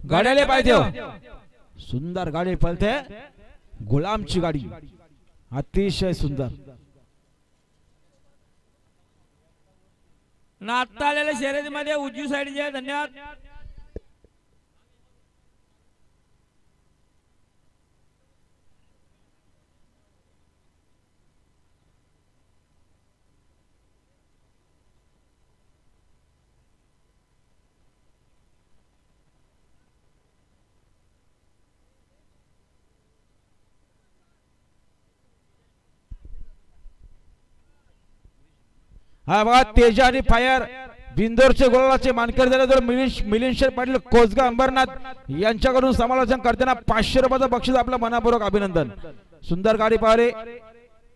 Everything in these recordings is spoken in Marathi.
गाड्याले पाहिजे सुंदर गाडी पळते गुलामची गाडी अतिशय सुंदर नाता आलेल्या शर्यतीमध्ये उजवी साइड जे धन्यवाद हा बघा तेजा आणि फायर बिंदोरचे गोलाचे मानकरी झाले तर मिलिंद पाटील कोसगा अंबरनाथ यांच्याकडून समालोचन करताना 500 रुपयाचं बक्षीस आपलं मनापूर्वक अभिनंदन सुंदर गाडी पाहरे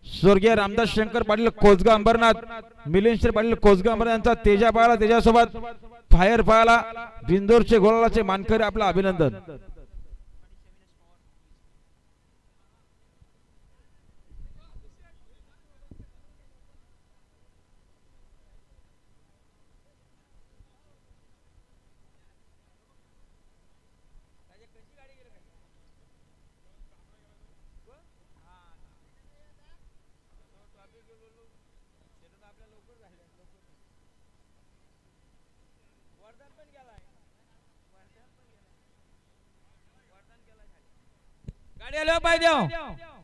स्वर्गीय रामदास शंकर पाटील कोसगा अंबरनाथ मिलिंद पाटील कोसगा अंबरनाथ यांचा तेजा पाहायला तेजासोबत फायर पाहायला बिंदोरचे गोलाचे मानकरी आपलं अभिनंदन गाडी आलो पाहिजे